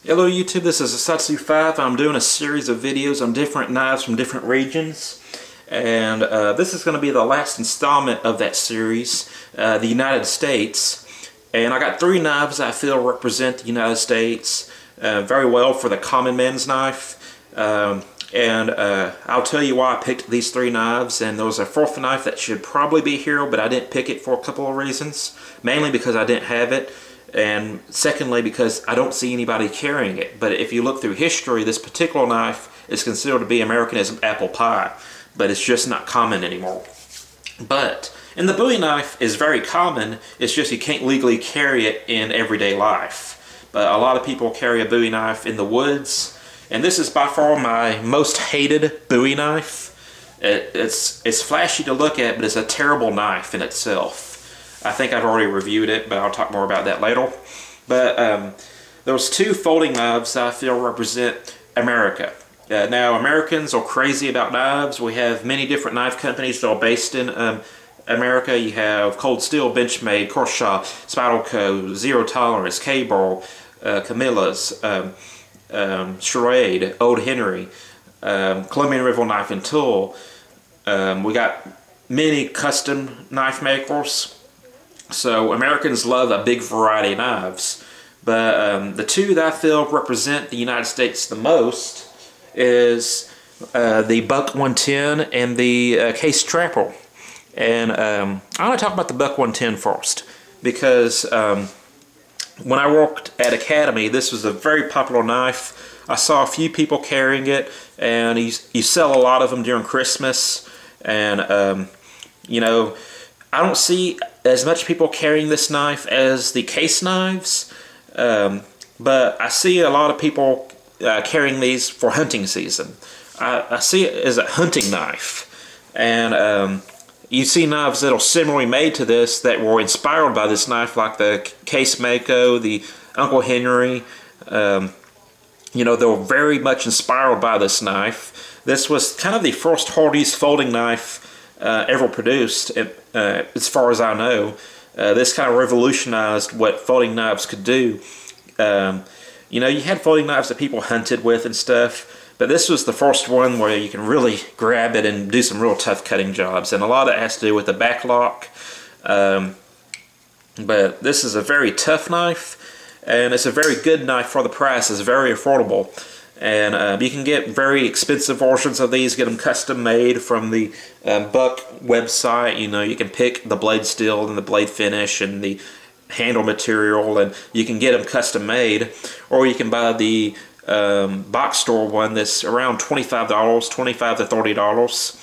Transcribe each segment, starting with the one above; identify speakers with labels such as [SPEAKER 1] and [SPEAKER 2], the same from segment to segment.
[SPEAKER 1] Hello YouTube, this is Asatsu5. I'm doing a series of videos on different knives from different regions. And this is going to be the last installment of that series, the United States. And I got three knives I feel represent the United States very well for the common man's knife. I'll tell you why I picked these three knives. And there was a fourth knife that should probably be here, but I didn't pick it for a couple of reasons. Mainly because I didn't have it. And secondly, because I don't see anybody carrying it. But if you look through history, this particular knife is considered to be American as apple pie. But it's just not common anymore. But, and the Bowie knife is very common, it's just you can't legally carry it in everyday life. But a lot of people carry a Bowie knife in the woods. And this is by far my most hated Bowie knife. It's flashy to look at, but it's a terrible knife in itself. I think I've already reviewed it, but I'll talk more about that later. But those two folding knives I feel represent America. Now, Americans are crazy about knives. We have many different knife companies that are based in America. You have Cold Steel, Benchmade, Korshaw, Spyderco, Zero Tolerance, K-Bar, Camilla's, Charade, Old Henry, Colombian River Knife and Tool. We got many custom knife makers. So Americans love a big variety of knives, but the two that I feel represent the United States the most is the Buck 110 and the Case Trapple. And I want to talk about the Buck 110 first, because when I worked at Academy, this was a very popular knife. I saw a few people carrying it, and you sell a lot of them during Christmas, and you know, I don't see as much people carrying this knife as the case knives, but I see a lot of people carrying these for hunting season. I see it as a hunting knife, and you see knives that are similarly made to this that were inspired by this knife, like the Case Mako, the Uncle Henry. You know, they were very much inspired by this knife. This was kind of the first Hardy's folding knife ever produced, as far as I know. This kind of revolutionized what folding knives could do. You know, you had folding knives that people hunted with and stuff, but this was the first one where you can really grab it and do some real tough cutting jobs, and a lot of it has to do with the back lock. But this is a very tough knife, and it's a very good knife for the price. It's very affordable. And you can get very expensive versions of these, get them custom made from the Buck website. You know, you can pick the blade steel and the blade finish and the handle material, and you can get them custom made. Or you can buy the box store one that's around $25, $25 to $30.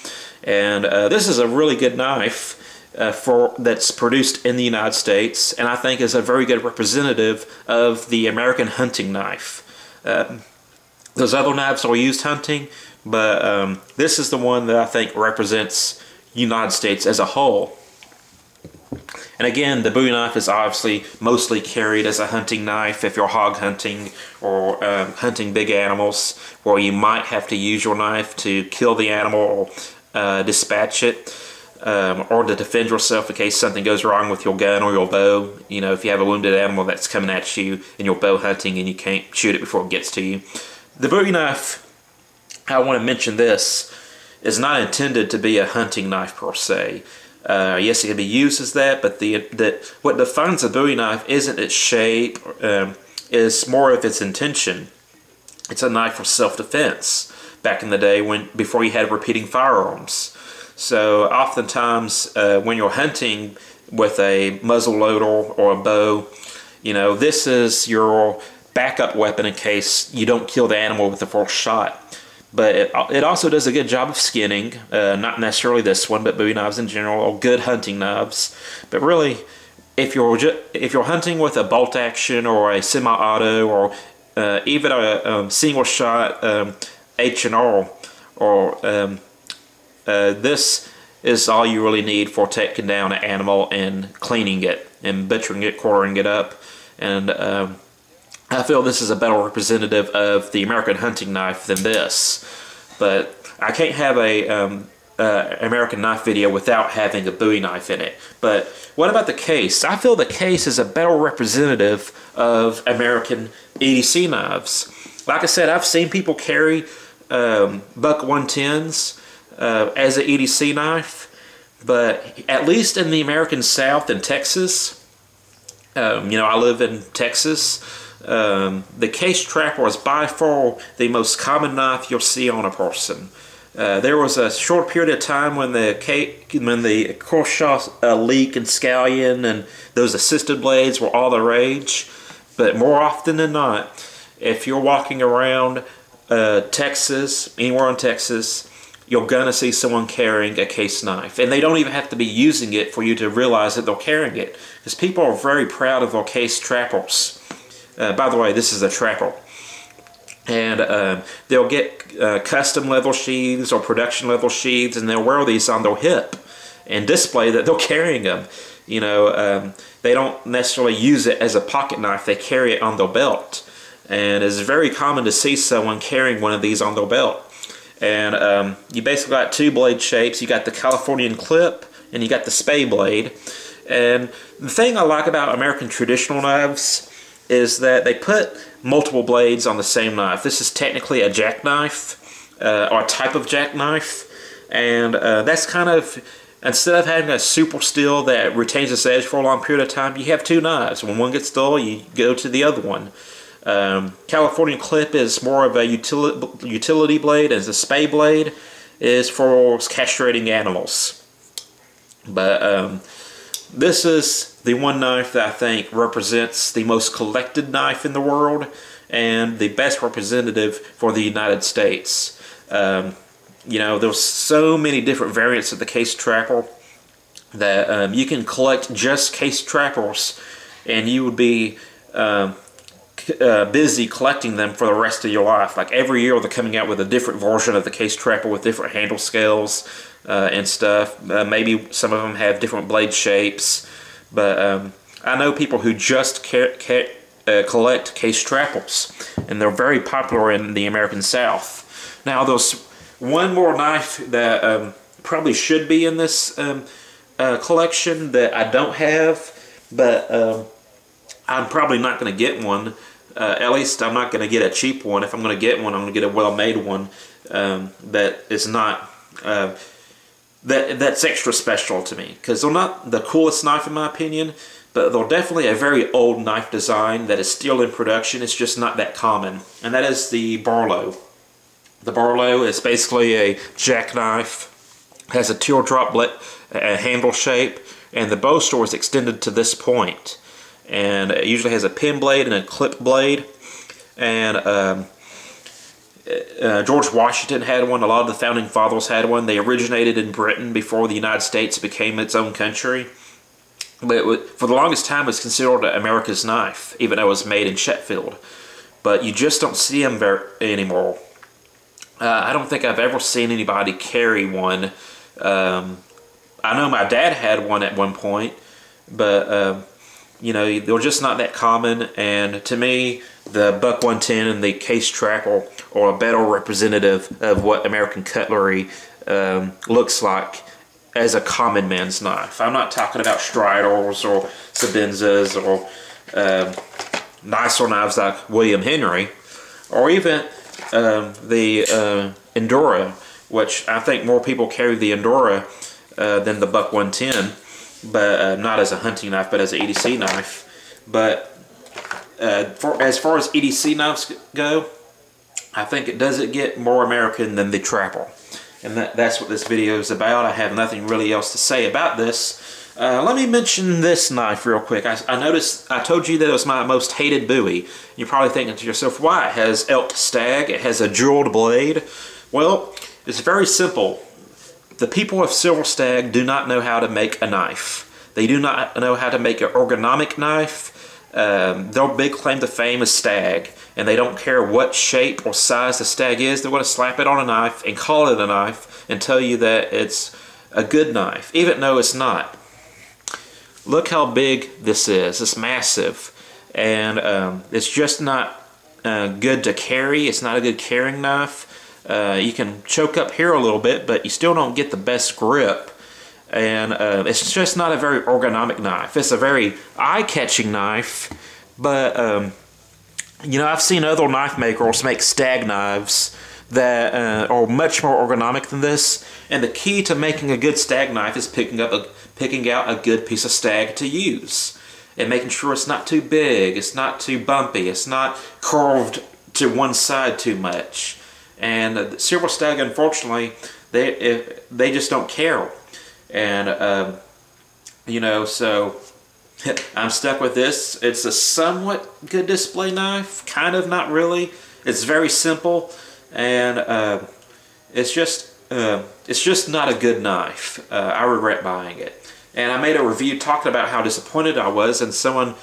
[SPEAKER 1] And this is a really good knife that's produced in the United States, and I think is a very good representative of the American hunting knife. Those other knives are used hunting, but this is the one that I think represents United States as a whole. And again, the Bowie knife is obviously mostly carried as a hunting knife if you're hog hunting or hunting big animals, where you might have to use your knife to kill the animal or dispatch it, or to defend yourself in case something goes wrong with your gun or your bow. You know, if you have a wounded animal that's coming at you and you're bow hunting and you can't shoot it before it gets to you. The Bowie knife, I want to mention this, is not intended to be a hunting knife per se. Yes, it can be used as that, but what defines a Bowie knife isn't its shape, is more of its intention. It's a knife for self-defense back in the day before you had repeating firearms. So oftentimes when you're hunting with a muzzle loader or a bow, you know, this is your backup weapon in case you don't kill the animal with the first shot. But it also does a good job of skinning. Not necessarily this one, but Bowie knives in general are good hunting knives. But really, if you're hunting with a bolt action or a semi-auto or even a single shot H&R, or this is all you really need for taking down an animal and cleaning it and butchering it, quartering it up. And I feel this is a better representative of the American hunting knife than this. But I can't have a American knife video without having a Bowie knife in it. But what about the case? I feel the case is a better representative of American EDC knives. Like I said, I've seen people carry buck 110s as an EDC knife, but at least in the American South in Texas, you know, I live in Texas, the case trapper is by far the most common knife you'll see on a person. There was a short period of time when the Korshaw Leek and Scallion and those assisted blades were all the rage, but more often than not, if you're walking around Texas, anywhere in Texas, you're gonna see someone carrying a case knife, and they don't even have to be using it for you to realize that they're carrying it, because people are very proud of their case trappers. By the way, this is a Trapple. And they'll get custom level sheaths or production level sheaths, and they'll wear these on their hip and display that they're carrying them. You know, they don't necessarily use it as a pocket knife, they carry it on their belt. And it's very common to see someone carrying one of these on their belt. And you basically got two blade shapes. You got the Californian clip and you got the spay blade. And the thing I like about American traditional knives is that they put multiple blades on the same knife. This is technically a jackknife, or a type of jackknife, and that's kind of, instead of having a super steel that retains its edge for a long period of time, you have two knives. When one gets dull, you go to the other one. California clip is more of a utility blade, as a spay blade is for castrating animals. But this is the one knife that I think represents the most collected knife in the world and the best representative for the United States. You know, there's so many different variants of the case trapper that you can collect just case trappers and you would be busy collecting them for the rest of your life. Like every year they're coming out with a different version of the case trapper with different handle scales and stuff. Maybe some of them have different blade shapes, but I know people who just collect case trappers, and they're very popular in the American South. Now there's one more knife that probably should be in this collection that I don't have, but I'm probably not going to get one. At least I'm not going to get a cheap one. If I'm going to get one, I'm going to get a well-made one that is not that's extra special to me, because they're not the coolest knife in my opinion, but they're definitely a very old knife design that is still in production. It's just not that common, and that is the Barlow. The Barlow is basically a jackknife, has a teardrop handle shape, and the bow store is extended to this point. And it usually has a pin blade and a clip blade. And George Washington had one. A lot of the founding fathers had one. They originated in Britain before the United States became its own country. But for the longest time, it's considered America's knife, even though it was made in Sheffield. But you just don't see them anymore. I don't think I've ever seen anybody carry one. I know my dad had one at one point, but you know, they're just not that common. And to me, the Buck 110 and the Case Trapple are a better representative of what American cutlery looks like as a common man's knife. I'm not talking about Striders or Sabenzas or nicer knives like William Henry, or even the Endura, which I think more people carry the Endura than the Buck 110. But not as a hunting knife, but as an EDC knife. But as far as EDC knives go, I think it doesn't get more American than the Trapple. And that's what this video is about. I have nothing really else to say about this. Let me mention this knife real quick. I noticed, I told you that it was my most hated Bowie. You're probably thinking to yourself, why? It has elk stag, it has a jeweled blade. Well, it's very simple. The people of Silver Stag do not know how to make a knife. They do not know how to make an ergonomic knife. Their big claim to fame is Stag, and they don't care what shape or size the Stag is. They're going to slap it on a knife and call it a knife and tell you that it's a good knife, even though it's not. Look how big this is. It's massive, and it's just not good to carry. It's not a good carrying knife. You can choke up here a little bit, but you still don't get the best grip, and it's just not a very ergonomic knife. It's a very eye-catching knife, but You know, I've seen other knife makers make Stag knives that are much more ergonomic than this. And the key to making a good Stag knife is picking out a good piece of Stag to use, and making sure it's not too big, it's not too bumpy, it's not curved to one side too much. And the Silver Stag, unfortunately, they just don't care. And you know, so I'm stuck with this. It's a somewhat good display knife, kind of, not really. It's very simple, and it's just not a good knife. I regret buying it. And I made a review talking about how disappointed I was, and someone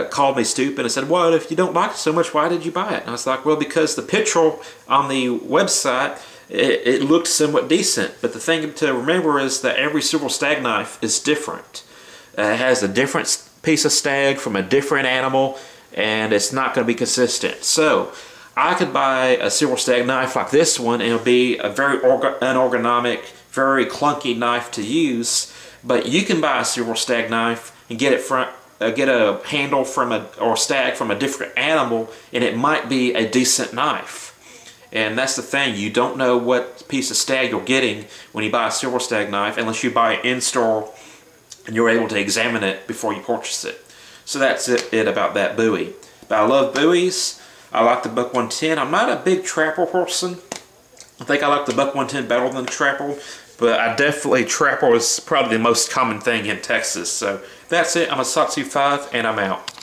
[SPEAKER 1] called me stupid and said, well, if you don't like it so much, why did you buy it? And I was like, well, because the picture on the website, it looked somewhat decent. But the thing to remember is that every Silver Stag knife is different. It has a different piece of stag from a different animal, and it's not going to be consistent. So I could buy a Silver Stag knife like this one, and it'll be a very unorgonomic, very clunky knife to use. But you can buy a Silver Stag knife and get a handle or stag from a different animal, and it might be a decent knife. And that's the thing, you don't know what piece of stag you're getting when you buy a Silver Stag knife unless you buy it in-store and you're able to examine it before you purchase it. So that's it about that Bowie. But I love Bowies. I like the Buck 110. I'm not a big Trapple person. I think I like the Buck 110 better than the Trapple. But I definitely, Trapple is probably the most common thing in Texas. So that's it. I'm a Satsu 5, and I'm out.